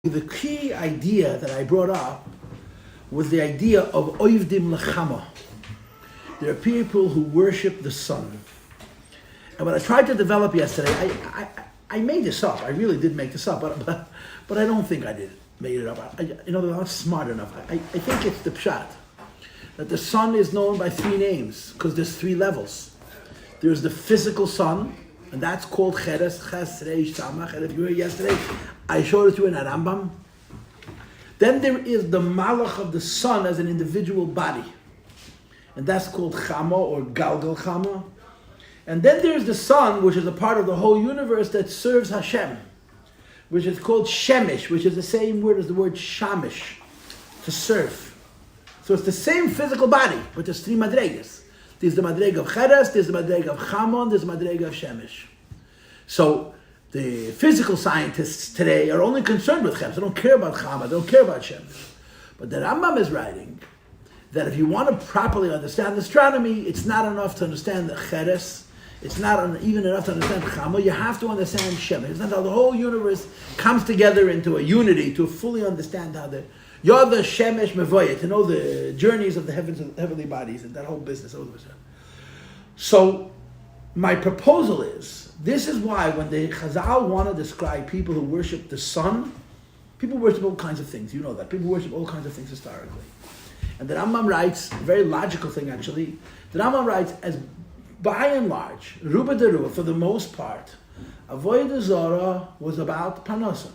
The key idea that I brought up was the idea of oivdim lechama. There are people who worship the sun. And what I tried to develop yesterday, I made this up. I really did make this up, but I don't think I made it up. I'm not smart enough. I think it's the pshat, that the sun is known by three names, because there's three levels. There's the physical sun, and that's called Cheres, Ches, Reish, Samach. And if you were here yesterday, I showed it to you in a Rambam. Then there is the Malach of the sun as an individual body. And that's called Chama or Galgal Chama. And then there's the sun, which is a part of the whole universe that serves Hashem, which is called Shemesh, which is the same word as the word Shamish, to serve. So it's the same physical body, but there's three madregas. There's the madrega of Cheres, there's the madrega of Chamon, there's the madrega of Shemesh. So the physical scientists today are only concerned with Cheres. They don't care about Chama, they don't care about Shemesh. But the Rambam is writing that if you want to properly understand astronomy, it's not enough to understand the Cheres. It's not even enough to understand Chama. You have to understand Shemesh. It's not how the whole universe comes together into a unity to fully understand how the you're the Shemesh Mevoyah, to know the journeys of the heavenly bodies and that whole business. So, my proposal is, this is why when the Chazal want to describe people who worship the sun, people worship all kinds of things. You know that. People worship all kinds of things historically. And the Rambam writes, a very logical thing actually, the Rambam writes, as by and large, Ruba Deruah, for the most part, Avodah Zarah was about Parnasa.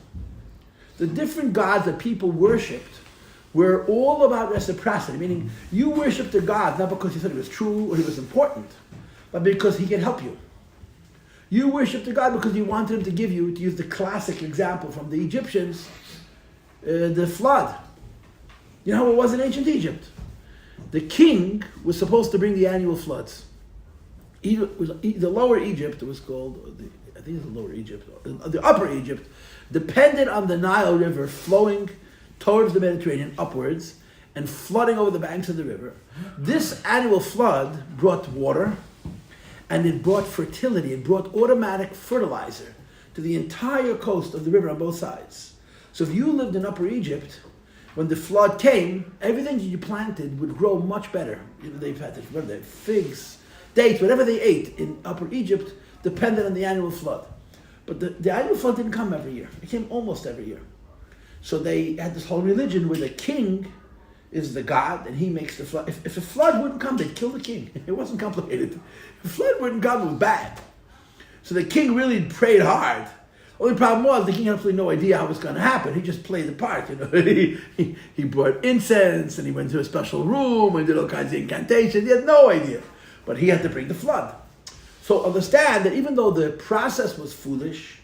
The different gods that people worshipped were all about reciprocity, meaning you worshipped a god not because you thought he was true or he was important, but because he can help you. You worshipped a god because you wanted him to give you, to use the classic example from the Egyptians, the flood. You know how it was in ancient Egypt? The king was supposed to bring the annual floods. The lower Egypt, it was called, I think it's the lower Egypt, the upper Egypt, depended on the Nile River flowing towards the Mediterranean upwards and flooding over the banks of the river. This annual flood brought water and it brought fertility. It brought automatic fertilizer to the entire coast of the river on both sides. So if you lived in Upper Egypt, when the flood came, everything that you planted would grow much better. They've had figs, dates, whatever they ate in Upper Egypt depended on the annual flood. But the annual flood didn't come every year. It came almost every year. So they had this whole religion where the king is the god and he makes the flood. If a flood wouldn't come, they'd kill the king. It wasn't complicated. If a flood wouldn't come, it was bad. So the king really prayed hard. Only problem was the king had absolutely no idea how it was going to happen. He just played the part. He brought incense and he went to a special room and did all kinds of incantations. He had no idea. But he had to bring the flood. So understand that even though the process was foolish,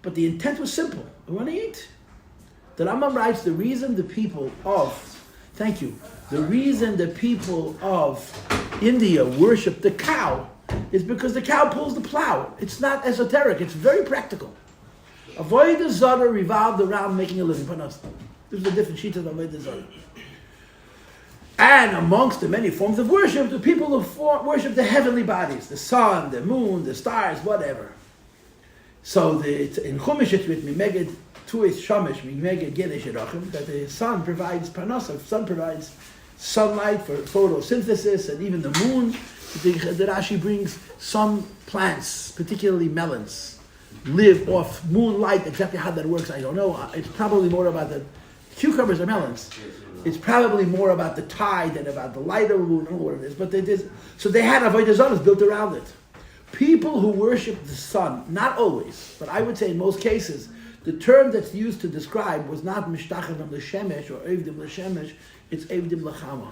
but the intent was simple. We want to eat. The Rambam writes the reason the people of India worship the cow is because the cow pulls the plow. It's not esoteric, it's very practical. Avodah Zarah revolved around making a living. This is a different sheet of Avodah Zarah. And amongst the many forms of worship, the people who worship the heavenly bodies, the sun, the moon, the stars, whatever. So in Chumash it's written, that the sun provides parnasa, the sun provides sunlight for photosynthesis, and even the moon, the Rashi brings some plants, particularly melons, live off moonlight. Exactly how that works, I don't know. It's probably more about the cucumbers or melons. It's probably more about the tide than about the light of the moon, I don't know what it is. But so they had Avodah Zarah built around it. People who worship the sun, not always, but I would say in most cases, the term that's used to describe was not Mishtachim l'Shemesh or Evdim l'Shemesh, it's Evdim l'Chama.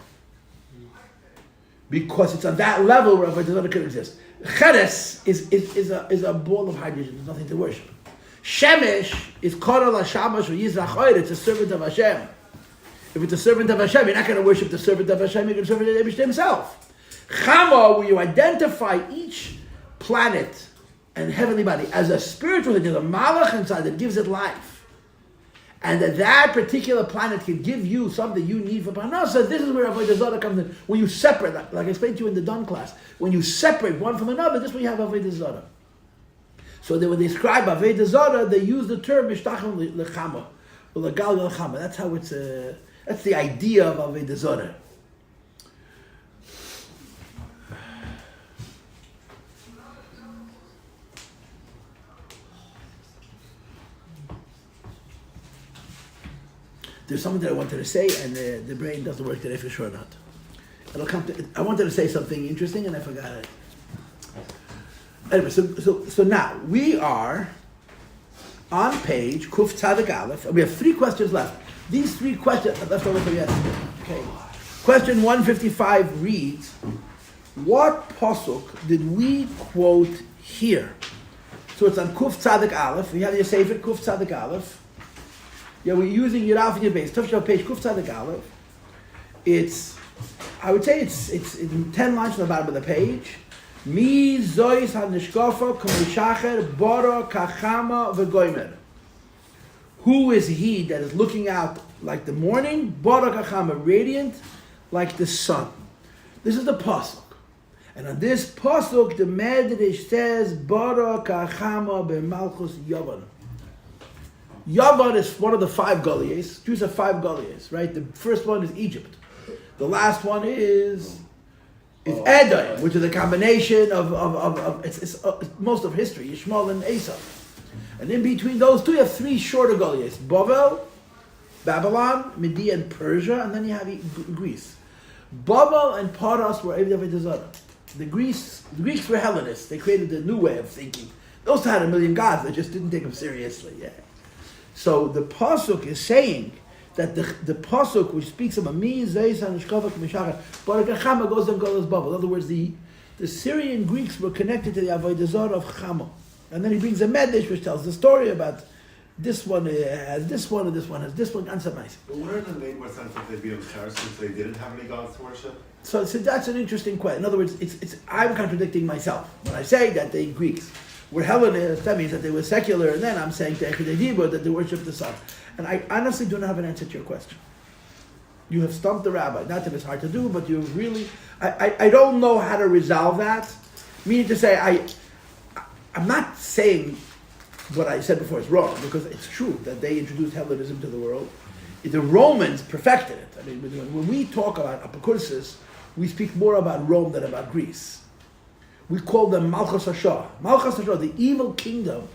Because it's on that level where Avodah Zarah could exist. Cheres is a ball of hydrogen, there's nothing to worship. Shemesh is Korah l'Shamash or Yizrach Oyer, it's a servant of Hashem. If it's a servant of Hashem, you're not going to worship the servant of Hashem, you're going to serve the Eibishter himself. Chama, where you identify each planet and heavenly body as a spiritual thing, there's a malach inside that gives it life. And that particular planet can give you something you need for parnasa. This is where Avodah Zarah comes in. When you separate, like I explained to you in the Don class, when you separate one from another, this is when you have Avodah Zarah. So when they describe Avodah Zarah, they use the term Mishtachim l'Chama. That's how it's. That's the idea of Avodah Zarah. There's something that I wanted to say, and the brain doesn't work today for sure not. It'll come to. I wanted to say something interesting, and I forgot it. Anyway, so now we are on page Kuf Tzadik Aleph, and we have 3 questions left. These 3 questions are left over from yesterday. Okay. Question 155 reads, "What pasuk did we quote here?" So it's on Kuf Tzadik Aleph. You have your Sefer Kuf Tzadik Aleph. Yeah, we're using your Alpha and your base. Tufshah page Kuf Tzadik Aleph. I would say it's in 10 lines from the bottom of the page. Mi zois hanishkofa k'mishacher bora kachama v'goymer. Who is he that is looking out like the morning, bora kachama, radiant like the sun? This is the pasuk, and on this pasuk the Medrash says bora kachama b'malchus Yavan. Yavan is one of the 5 Goliaths. Jews have 5 Goliaths, right? The first one is Egypt. The last one is Edom, which is a combination of it's most of history, Yishmael and Esau. And in between those 2, you have 3 shorter Goliaths: Bavel, Babylon, Media, and Persia, and then you have Greece. Bavel and Paras were Avodah Zarah. The Greeks were Hellenists. They created a new way of thinking. Those had a million gods. They just didn't take them seriously. Yeah. So the pasuk is saying that the pasuk which speaks about mi zeis hanishkavak mishachar barakachama goes and goes Bavel. In other words, the Syrian Greeks were connected to the Avodah Zarah of Chama, and then he brings a medrash which tells the story about this one has this one and this one has this one and so on. But wouldn't it make more sense if they'd be in Paris since they didn't have any gods to worship? So that's an interesting question. In other words, I'm contradicting myself when I say that the Greeks were Hellenists. That means that they were secular, and then I'm saying that they worship the sun. And I honestly do not have an answer to your question. You have stumped the rabbi. Not that it's hard to do, but you really... I don't know how to resolve that. Meaning to say, I'm not saying what I said before is wrong, because it's true that they introduced Hellenism to the world. The Romans perfected it. I mean, when we talk about Apocrypsis, we speak more about Rome than about Greece. We call them Malchus Hashah. Malchus Hashah, the evil kingdom,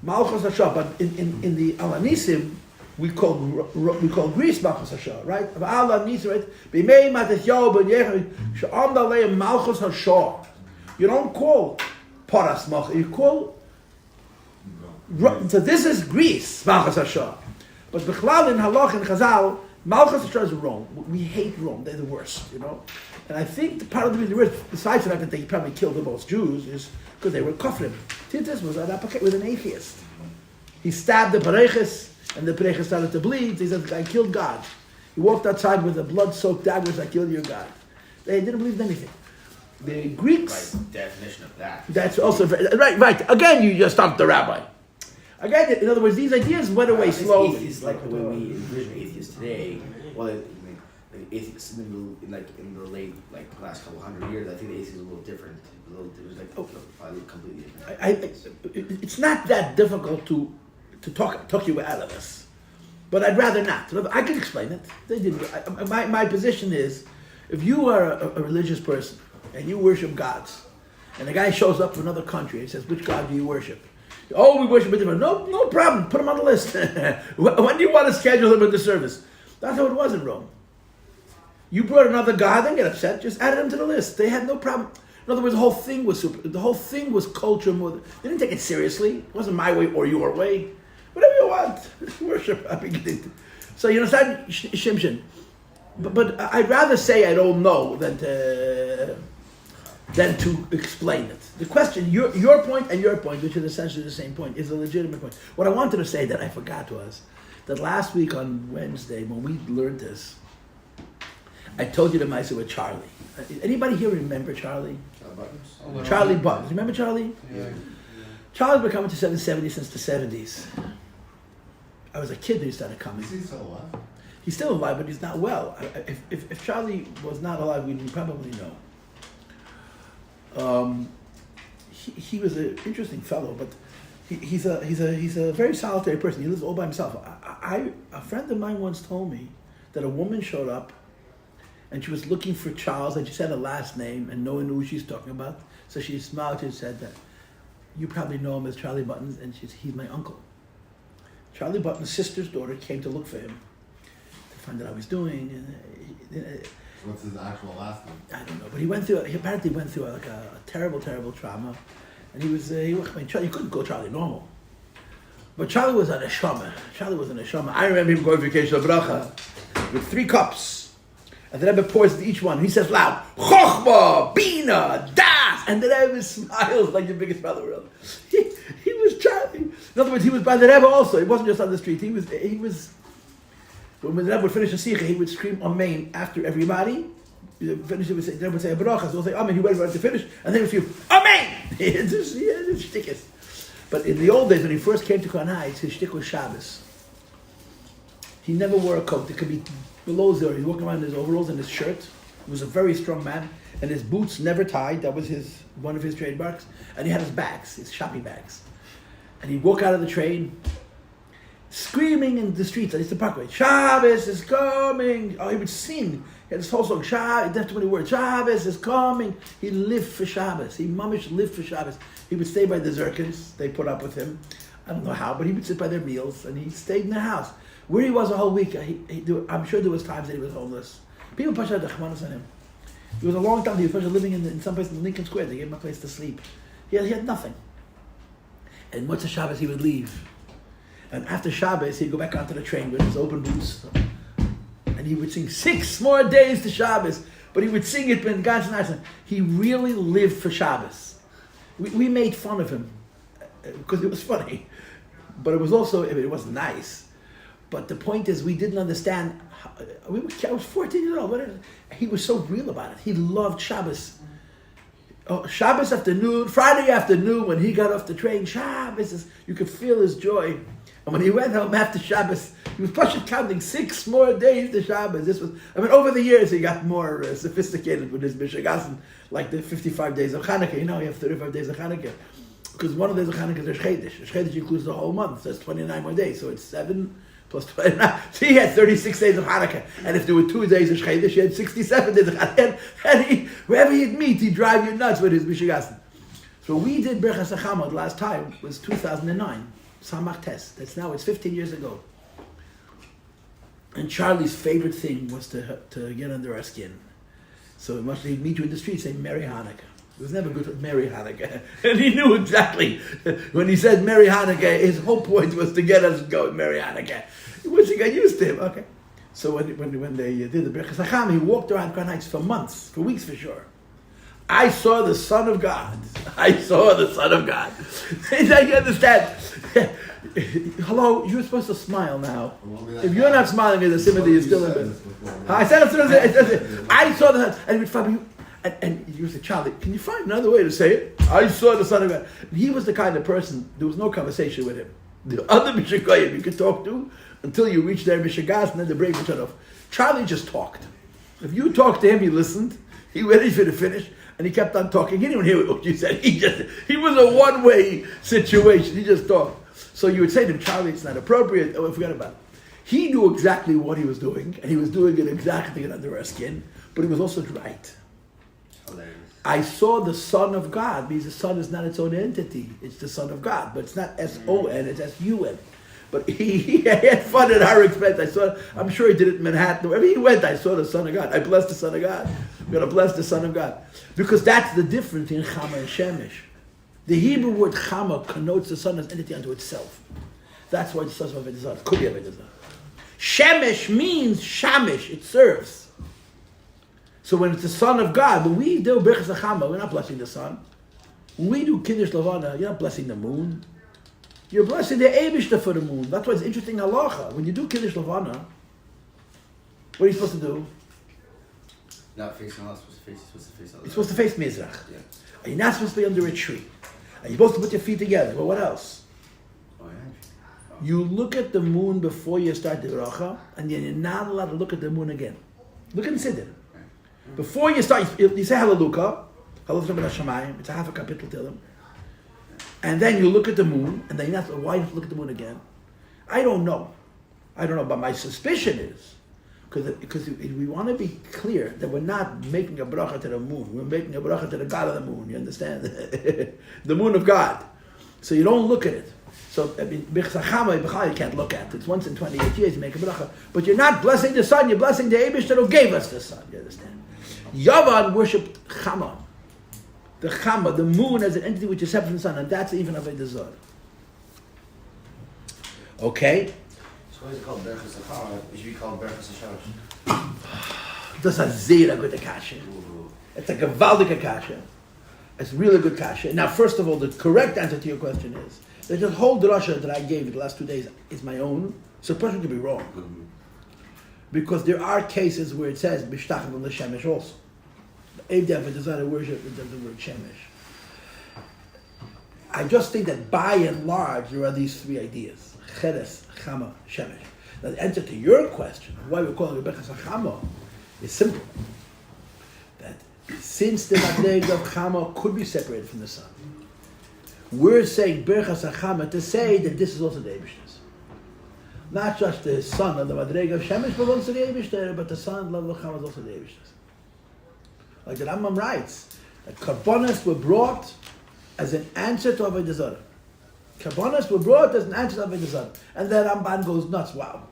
Malchus Hashah. But in the Alanisim, we call Greece Malchus Hashah, right? Alanisim, right? B'mei Matisyahu ben Yehu she'amda aleim Malchus Hashah. You don't call Paras Malchus. You call. So this is Greece Malchus Hashah. But Bichlal in Halach and Chazal, Malchus Hashah is Rome. We hate Rome. They're the worst, you know. And I think part of the reason they were, besides the fact that they probably killed the most Jews, is because they were kafrim. Titus was an atheist. He stabbed the Bereches, and the Bereches started to bleed. He said, "I killed God." He walked outside with a blood-soaked daggers. "I killed your God." They didn't believe in anything. The Greeks. Right, definition of that. That's also right. Again, you just stumped the rabbi. Again, in other words, these ideas went away slowly. Atheists, like the way we envision atheists today. Well, atheists in the late last couple hundred years, I think the atheism is a little different. It was probably completely different. It's not that difficult to talk you out of this, but I'd rather not. I can explain it. They didn't. My position is, if you are a religious person and you worship gods, and a guy shows up from another country and says, "Which God do you worship?" "Oh, we worship a different." No problem. Put him on the list. When do you want to schedule him in the service? That's how it was in Rome. You brought another god, then get upset. Just added him to the list. They had no problem. In other words, the whole thing was culture more. They didn't take it seriously. It wasn't my way or your way. Whatever you want, worship. So you understand, Shimshon. But I'd rather say I don't know than to explain it. The question, your point and your point, which is essentially the same point, is a legitimate point. What I wanted to say that I forgot was that last week on Wednesday, when we learned this, I told you the Maisa with Charlie. Anybody here remember Charlie? Charlie Buttons. Remember Charlie? Yeah. Charlie's been coming to 770 since the 70s. I was a kid when he started coming. Is he still alive? He's still alive, but he's not well. If Charlie was not alive, we'd probably know. He was an interesting fellow, but he's a very solitary person. He lives all by himself. A friend of mine once told me that a woman showed up and she was looking for Charles and she said her last name and no one knew who she's talking about. So she smiled and said that, you probably know him as Charlie Buttons, and he's my uncle. Charlie Button's sister's daughter came to look for him to find out how he's doing. And, What's his actual last name? I don't know, but he apparently went through like a terrible, terrible trauma. And Charlie couldn't call Charlie normal. But Charlie was an neshama. I remember him going to vacation to Bracha with 3 cups. And the Rebbe pours each one. He says loud, Chochma, Bina, Das. And the Rebbe smiles like the biggest smile in the world. He was Charlie. In other words, he was by the Rebbe also. He wasn't just on the street. He was. When the Rebbe would finish a sikha, he would scream Amen after everybody. He would say, the Rebbe would say a bracha, so he'll say Amen. He waited for it to finish, and then he would scream Amen. His shtick is. But in the old days, when he first came to Crown Heights, his shtick was Shabbos. He never wore a coat. It could be below zero. He was walking around in his overalls and his shirt. He was a very strong man, and his boots never tied. That was one of his trademarks. And he had his bags, his shopping bags. And he'd walk out of the train, screaming in the streets at the parkway, Shabbos is coming. Oh, he would sing. He had this whole song, Shabbos, that's too many words. Shabbos is coming. He lived for Shabbos. He mamish lived for Shabbos. He would stay by the Zerkins. They put up with him. I don't know how, but he would sit by their meals, and he stayed in their house. Where he was a whole week, I'm sure there was times that he was homeless. People pushed out the chmanas on him. It was a long time. He was living in some place in Lincoln Square. They gave him a place to sleep. He had nothing. And once a Shabbos, he would leave. And after Shabbos, he'd go back onto the train with his open boots. And he would sing 6 more days to Shabbos. But he would sing it in God's night. He really lived for Shabbos. We made fun of him because it was funny. But it was also, it wasn't nice. But the point is, we didn't understand. I was 14 years old. He was so real about it. He loved Shabbos. Oh, Shabbos afternoon, Friday afternoon, when he got off the train, Shabbos, you could feel his joy. And when he went home after Shabbos, he was counting 6 more days to Shabbos. Over the years, he got more sophisticated with his Mishigasan, like the 55 days of Hanukkah. You know, you have 35 days of Hanukkah. Because one of the days of Hanukkah is Rosh Chodesh. Rosh Chodesh includes the whole month, so it's 29 more days. So it's 7 plus 29. So he had 36 days of Hanukkah. And if there were 2 days of Chodesh, he had 67 days of Hanukkah. And wherever he'd meet, he'd drive you nuts with his Mishigasan. So we did Berchas HaChamod last time, was 2009. Samach Tes. It's 15 years ago. And Charlie's favorite thing was to get under our skin. So he'd meet you in the street saying Merry Hanukkah. It was never good with Merry Hanukkah. And he knew exactly. When he said Merry Hanukkah, his whole point was to get us going Merry Hanukkah. Once he got used to him, okay. So when they did the Berchas HaChamod, he walked around Crown Heights for months, for weeks for sure. I saw the Son of God. Now you understand. Hello, you're supposed to smile now. If you're not smiling, the sympathy is still in it. I said it. I saw the Son. And you said, Charlie, can you find another way to say it? I saw the Son of God. He was the kind of person, there was no conversation with him. The other Mishagoyim you could talk to until you reached their Mishagas and then the break would shut off. Charlie just talked. If you talked to him, he listened. He waited for you to finish. And he kept on talking. He didn't even hear what you said. He was a one-way situation. He just talked. So you would say to him, Charlie, it's not appropriate. Oh, forget about it. He knew exactly what he was doing, and he was doing it exactly under our skin, but he was also right. Hilarious. I saw the Son of God, means the Son is not its own entity. It's the Son of God, but it's not S-O-N, it's S-U-N. But he had fun at our expense. I'm sure he did it in Manhattan. Wherever he went, I saw the Son of God. I blessed the Son of God. I'm going to bless the Son of God. Because that's the difference in Chama and Shemesh. The Hebrew word Chama connotes the sun as entity unto itself. That's why it says of it is on. Could be of it is on. Shemesh means Shamish. It serves. So when it's the Son of God, when we do Berchas HaChamod, we're not blessing the sun. When we do Kiddush Levana, you're not blessing the moon. You're blessing the Eibishter for the moon. That's why it's interesting halacha. When you do Kiddush Levana, what are you supposed to do? Not facing Allah, you're supposed to face Mizrach. Yeah. You're not supposed to be under a tree. And you're supposed to put your feet together. But what else? Oh, yeah. Oh. You look at the moon before you start the bracha, and you're not allowed to look at the moon again. Look at the Siddur. Before you start, you say Hallelujah. Hallelujah. It's a half a kapitel till them. And then you look at the moon, and then you're not, why don't you look at the moon again? I don't know. I don't know, but my suspicion is, because we want to be clear that we're not making a bracha to the moon. We're making a bracha to the God of the moon. You understand? The moon of God. So you don't look at it. So I mean, you can't look at it. It's once in 28 years you make a bracha. But you're not blessing the sun. You're blessing the Eibishter who gave us the sun. You understand? Yavan worshipped Chama. The Chama, the moon, as an entity which is separate from the sun, and that's even Avodah Zarah. Okay? So why is it called Berachas Achara? It should be called Berachas Hashash. Das ist a sehr good kasha. It's a gewaltige kasha. It's really good kasha. Now, first of all, the correct answer to your question is that the whole drasha that I gave you the last 2 days is my own, so a person could be wrong. Because there are cases where it says, Bishtachim l'shemesh also. If they have a desire to worship, it does the word shemesh. I just think that by and large, there are these three ideas. Cheres, Chama, Shemesh. Now, the answer to your question, why we're calling it Berachas Chama, is simple. That since the madrega of Chama could be separated from the sun, we're saying Berachas Chama to say that this is also the Eibishter's. Not just the sun of the madrega of Shemesh belongs to the Eibishter, but the sun of Chama is also the Eibishter's. Like the Rambam writes, that Karbonos were brought as an answer to Avodah Zarah. Karbonos were brought as an answer to Avodah Zarah. And the Ramban goes nuts, wow.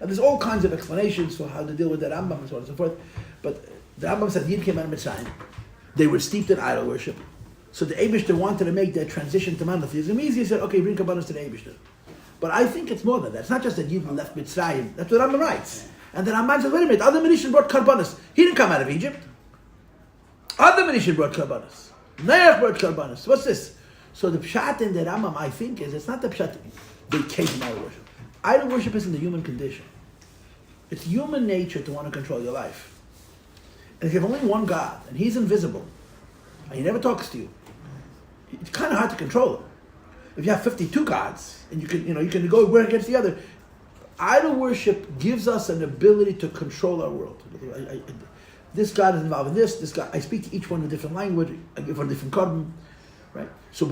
And there's all kinds of explanations for how to deal with the Rambam and so on and so forth. But the Rambam said, Yid came out of Mitzrayim. They were steeped in idol worship. So the Eibishter wanted to make that transition to monotheism. He said, okay, bring Karbonos to the Eibishter. But I think it's more than that. It's not just that Yid left Mitzrayim. That's what Rambam writes. And the Ramban says, wait a minute, other Menishim brought Karbonos. He didn't come out of Egypt. Other Menishim brought Karbonos. Noach brought Karbonos. What's this? So the pshat in the Rambam, I think, is it's not the pshat they came from idol worship. Idol worship is in the human condition. It's human nature to want to control your life. And if you have only one God, and He's invisible, and He never talks to you, it's kind of hard to control Him. If you have 52 gods, and you can go one against the other, idol worship gives us an ability to control our world. This God is involved in this God. I speak to each one in a different language, I give one a different carbon, right? So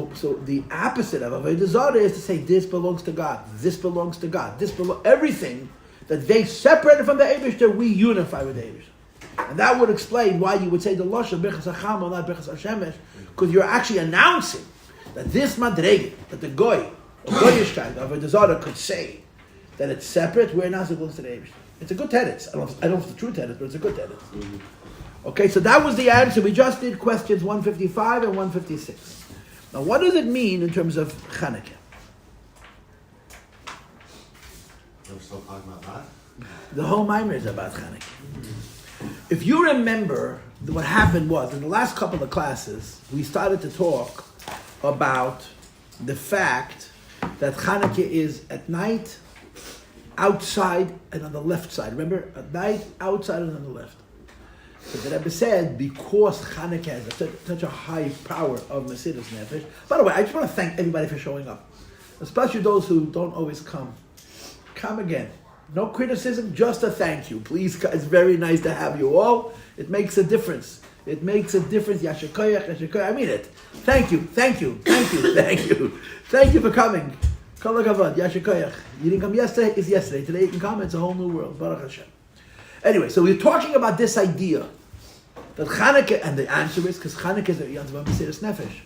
the opposite of Avodah Zarah is to say this belongs to God, this belongs to God, everything that they separated from the Eibishter, we unify with the Eibishter. And that would explain why you would say the Lashon Berachas Chama, not Berachas Hashemesh, because you're actually announcing that this madrega, that the Goy, the Goyishkeit of Avodah Zarah could say that it's separate, we're not supposed to the Eibishter. It's a good tenet. I don't know if it's the true tenet, but it's a good tenet. Okay, so that was the answer. We just did questions 155 and 156. Now, what does it mean in terms of Chanukah? We're still talking about that? The whole Maimer is about Chanukah. If you remember, what happened was, in the last couple of classes, we started to talk about the fact that Chanukah is at night, outside, and on the left side. Remember, at night, outside, and on the left. So the Rebbe said, because Chanukah has such a high power of Mesiras Nefesh. By the way, I just want to thank everybody for showing up, especially those who don't always come. Come again. No criticism, just a thank you. Please, it's very nice to have you all. It makes a difference. It makes a difference. Yashikoyach, Yashikoyach. I mean it. Thank you, thank you, thank you, thank you. Thank you for coming. Kol hakavod, Yashikoyach. You didn't come yesterday, it's yesterday. Today you can come, it's a whole new world. Baruch Hashem. Anyway, so we're talking about this idea that Chanukah, and the answer is because Chanukah is a Yom Tov Mesiras Nefesh.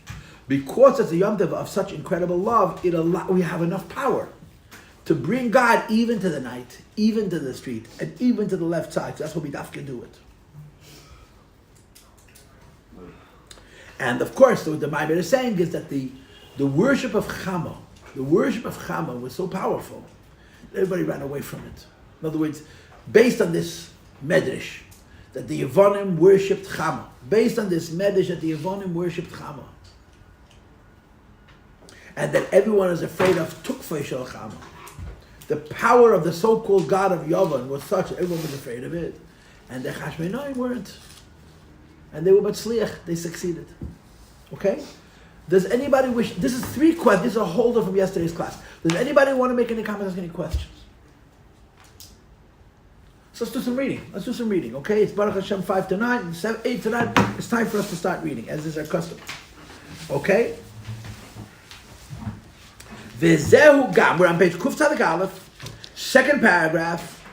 Because it's a Yom Tov of such incredible love, we have enough power to bring God even to the night, even to the street, and even to the left side. So that's what we dafka do it. And of course, what the Maimer is saying is that the worship of Chama, was so powerful that everybody ran away from it. In other words, based on this medrash, that the Yevonim worshipped Chama. Based on this medrash, that the Yevonim worshipped Chama. And that everyone is afraid of Tukfei Shel Chama. The power of the so-called God of Yavon was such that everyone was afraid of it. And the Chashmonaim weren't. And they were Batzliach, they succeeded. Okay? Does anybody wish, this is 3 questions, this is a holder from yesterday's class. Does anybody want to make any comments, ask any questions? So let's do some reading. Okay? It's Baruch Hashem 5 to 9, 8 to 9. It's time for us to start reading, as is our custom. Okay? Vezehu Gam, we're on page Kuf Tzadik Aleph. Second paragraph,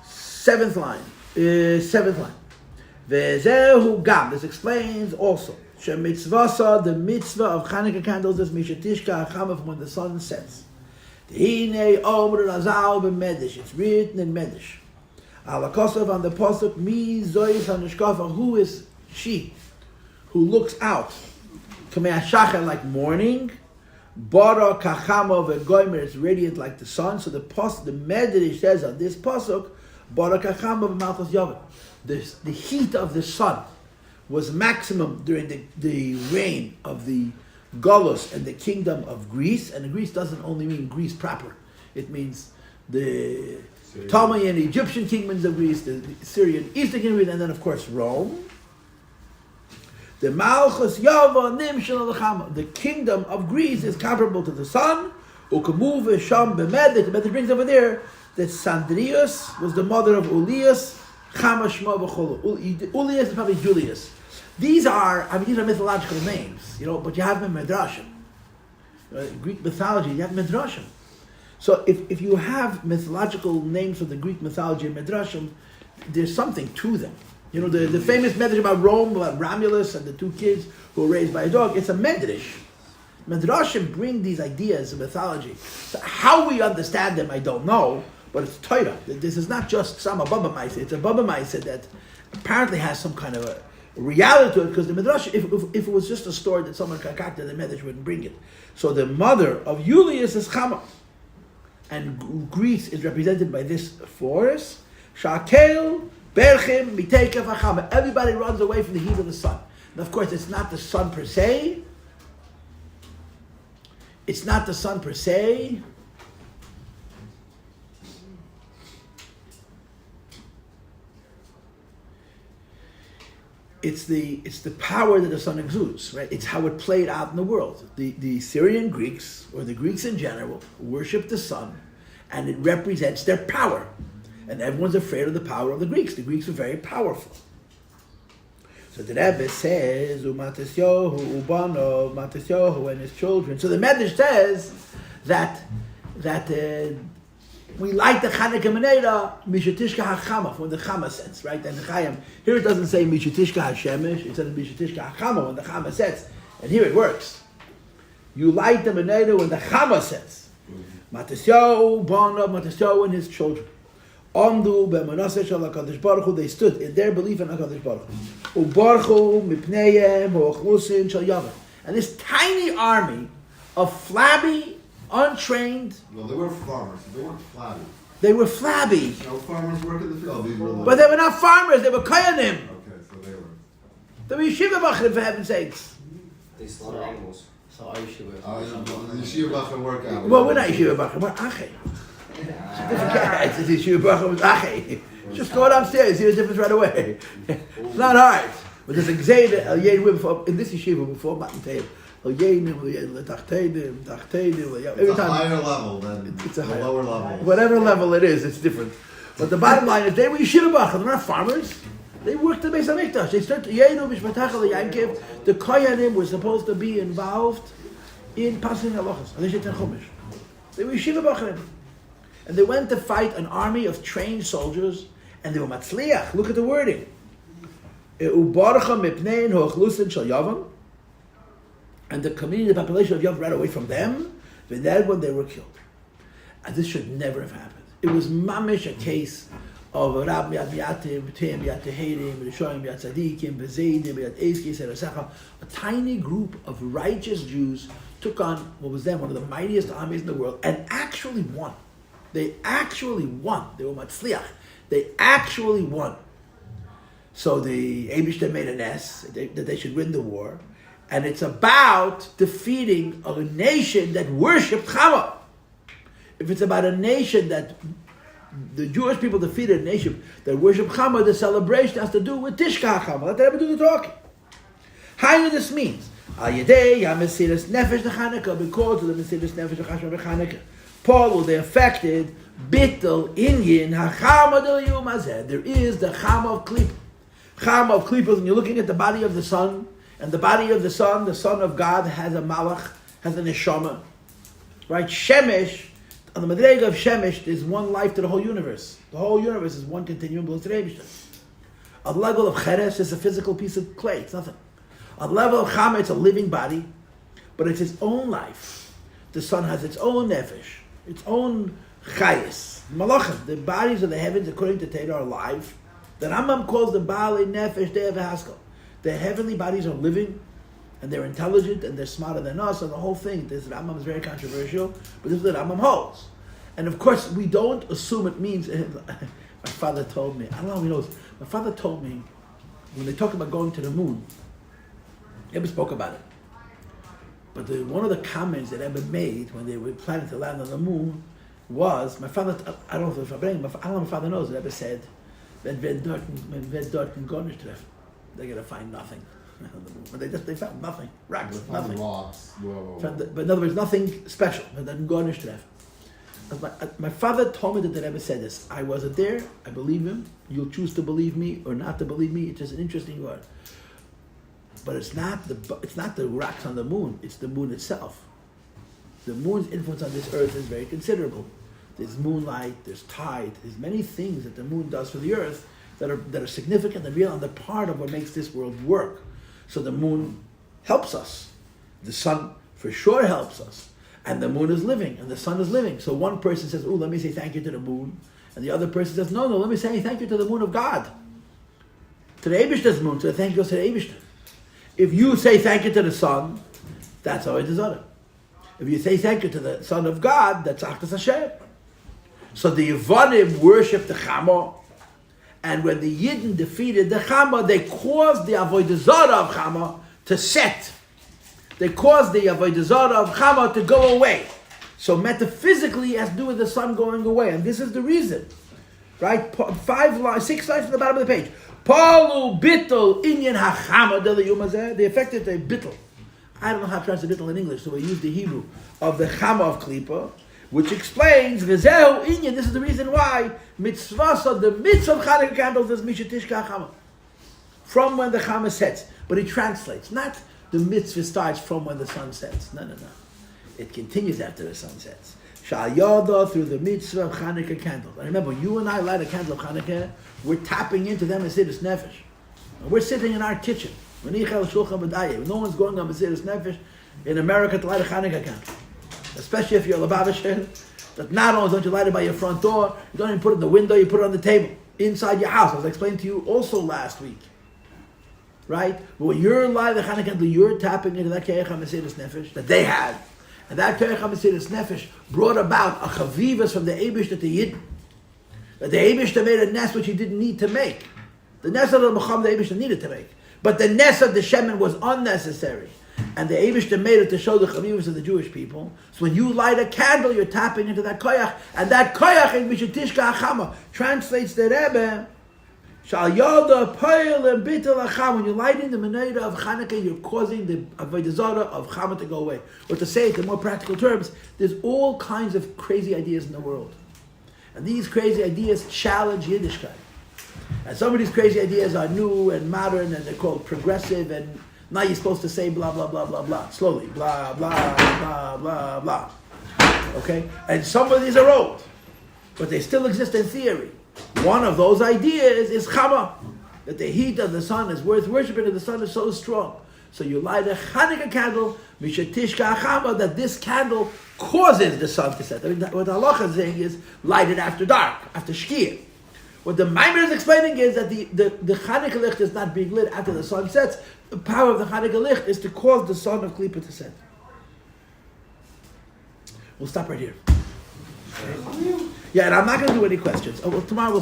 seventh line. Vezehu gam. This explains also. Shemitzvasa, the mitzvah of Hanukkah candles is mishatishka hachama from when the sun sets. Hine omer razal b'medish. It's written in Medish. Alakosov on the pasuk mi zois hanishkafa. Who is she who looks out? Kamei shachar, like morning. Bara kachama v'goymer. It's radiant like the sun. So the Medish says on this pasuk, bara kachama v'malchus yavam. The heat of the sun was maximum during the reign of the Golos and the kingdom of Greece. And Greece doesn't only mean Greece proper. It means the Ptolemaic Egyptian kingdoms of Greece, the Syrian Eastern kingdom, and then of course Rome. The Malchus Yava Nimshal Alachama. The kingdom of Greece is comparable to the sun. Ukamuv Sham B'Medet. The Medrash brings over there that Sandrius was the mother of Ulias. Ulias is probably Julius. These are mythological names, but you have them in Midrashim. Greek mythology, you have Midrashim. So if you have mythological names of the Greek mythology in Midrashim, there's something to them. The famous Midrash about Rome, about Romulus and the two kids who were raised by a dog, it's a Midrash. Midrashim bring these ideas of mythology. So how we understand them, I don't know. But it's Torah. This is not just some Baba Maisa. It's a Baba Maisa that apparently has some kind of a reality to it. Because the Midrash, if it was just a story that someone concocted, the Midrash wouldn't bring it. So the mother of Julius is Chama. And Greece is represented by this forest. Shakel, Berchim, Mitekev, Chama. Everybody runs away from the heat of the sun. And of course, it's not the sun per se. It's not the sun per se. It's the power that the sun exudes, right? It's how it played out in the world. The Syrian Greeks, or the Greeks in general, worship the sun, and it represents their power. And everyone's afraid of the power of the Greeks. The Greeks were very powerful. So the Rebbe says, Umatisyohu, Ubanov, Matisyohu, and his children. So the Medrash says that we like the Chanukah Menorah, Mishatishka HaChama, from the Chama sets, right? And the Chaim, here it doesn't say Mishatishka HaShemesh, it says Mishatishka HaChama when the Chama sets. And here it works. You light the Menorah when the Chama sets. Matisyahu, Bonav, Matisyahu, and his children. Amdu be'manaseh shel HaKadosh Baruch Hu, they stood in their belief in HaKadosh Baruch Hu. Ubarchu mipneihem ho'achlusin shel Yavan. And this tiny army of flabby, untrained. No, they were farmers. They weren't flabby. They were flabby. Farmers work in the field. These were But they were not farmers, they were koyanim. Okay, so they were. They were yeshiva bachrim, for heaven's sakes. They slaughter animals. So our yeshiva. Yeshiva bachrim work out. Well, we're not yeshiva bachrim, we're ache. It's yeshiva bachrim, it's ache. Just go downstairs, see the difference right away. It's not hard. But there's a gzeda, in this yeshiva before Matan Teil. Every It's a higher level than it's a the higher, lower level. whatever level it is, it's different. But the bottom line is they were yeshiva bachrim, they're not farmers. They worked the Beis HaMikdash. They started the Koyanim were supposed to be involved in passing halachas. They were yeshiva bachrim. And they went to fight an army of trained soldiers, and they were matzliach. Look at the wording. And the community, the population of Yav ran away from them, and then when they were killed. And this should never have happened. It was mamish a case of Rab Yad Miyatim, B'Tem Yad Teherim, B'Rishoyim Yad Tzadikim, B'Zeidim, Yad Eizkis, Eresecha. A tiny group of righteous Jews took on what was then one of the mightiest armies in the world, and actually won. They actually won. They were matzliach. They actually won. So the Eibishter made an S that they should win the war. And it's about defeating a nation that worshipped Chama. If it's about a nation that the Jewish people defeated a nation that worshipped Chama, the celebration has to do with Tishka Chama. Let them do the talking. How this means? Al-Yedei HaMesiras Nefesh Chanukah, because of the Mesiras Nefesh Chanukah. Paul, they affected Bittel Inyan HaChama Del Yom Hazeh. There is the Chama of Klippa. Chama of Klippa, when you're looking at the body of the sun, and the body of the Son of God, has a malach, has a neshama. Right? Shemesh, On the Madrega of Shemesh, there's one life to the whole universe. The whole universe is one continuum belongs to the Eibishter. On the level of Cheres, it's a physical piece of clay. It's nothing. On the level of Chama, it's a living body, but it's its own life. The sun has its own nefesh, its own chayis. Malachim, the bodies of the heavens, according to Torah, are alive. The Rambam calls the Baalei Nefesh Dei V'Haskal. The heavenly bodies are living, and they're intelligent, and they're smarter than us, and the whole thing. This Rambam is very controversial, but this is what Rambam holds. And of course, we don't assume it means. My father told me, I don't know if he knows, my father told me, when they talk about going to the moon, Rebbe spoke about it. But one of the comments that Rebbe made when they were planning to land on the moon was, my father, I don't know if it's FABRENGEN, I don't know if my father knows, Rebbe said, when wer dort gar nicht treffen, they're going to find nothing on the moon. But they found nothing, rocks, nothing. But in other words, nothing special, but then gar nicht treffen. My father told me that the Rebbe said this. I wasn't there. I believe him. You'll choose to believe me or not to believe me. It's just an interesting word. But it's not the rocks on the moon. It's the moon itself. The moon's influence on this earth is very considerable. There's moonlight. There's tide. There's many things that the moon does for the earth that are significant and real and they're part of what makes this world work. So the moon helps us. The sun for sure helps us. And the moon is living, and the sun is living. So one person says, let me say thank you to the moon. And the other person says, no, let me say thank you to the moon of God. To the Eibishter's moon, so the thank you goes to the Eibishter. If you say thank you to the sun, that's how it is other. If you say thank you to the Son of God, that's Achdas Hashem. So the Yevonim worshipped the Chama, and when the Yidden defeated the Chama, they caused the Avodah Zarah of Chama to set. They caused the Avodah Zarah of Chama to go away. So metaphysically, it has to do with the sun going away. And this is the reason. Right? 6 lines from the bottom of the page. Palu bittul inyan hachama de liyumazeh. The effect is a bittul. I don't know how to translate bittul in English, so we use the Hebrew of the Chama of Klippa, which explains, v'zehu inyan, this is the reason why, mitzvah, the mitzvah of Chanukah candles is mishatishka chama. From when the Chama sets. But he translates, not the mitzvah starts from when the sun sets. No. It continues after the sun sets. Shal Yoda through the mitzvah of Chanukah candles. And remember, you and I light a candle of Chanukah, we're tapping into them Mesidus Nefesh. And we're sitting in our kitchen. No one's going on Mesidus Nefesh in America to light a Chanukah candle. Especially if you're a Lubavitcher, that not only don't you light it by your front door, you don't even put it in the window, you put it on the table, inside your house. As I explained to you also last week. Right? But when you're lighting the Chanukah candle, you're tapping into that Keich HaMesidus Nefesh that they had. And that Keich HaMesidus Nefesh brought about a chavivas from the Eibishter to Yidden. That the Eibishter made a nest which he didn't need to make. The nest of the Mecham the Eibishter needed to make. But the nest of the Shemen was unnecessary. And the Eibishter made it to show the chavivas of the Jewish people. So when you light a candle, you're tapping into that koyach. And that koyach in Mishatishka Achama translates the Rebbe, Shal Yoda Poil and Bitul Acham. When you're lighting the menorah of Chanukah, you're causing the Avodah Zarah of Chama to go away. Or to say it in more practical terms, there's all kinds of crazy ideas in the world. And these crazy ideas challenge Yiddishkeit. And some of these crazy ideas are new and modern and they're called progressive and now you're supposed to say blah, blah, blah, blah, blah. Slowly. Blah, blah, blah, blah, blah. Okay? And some of these are old. But they still exist in theory. One of those ideas is Chama, that the heat of the sun is worth worshiping and the sun is so strong. So you light a Chanukah candle, Mishatishka Chama, that this candle causes the sun to set. I mean, what the halacha is saying is light it after dark, after Shkia. What the Maimon is explaining is that the Chanukah licht is not being lit after the sun sets. The power of the Chanukah licht is to cause the sun of Klippa to set. We'll stop right here. Yeah, and I'm not going to do any questions. Tomorrow we'll start.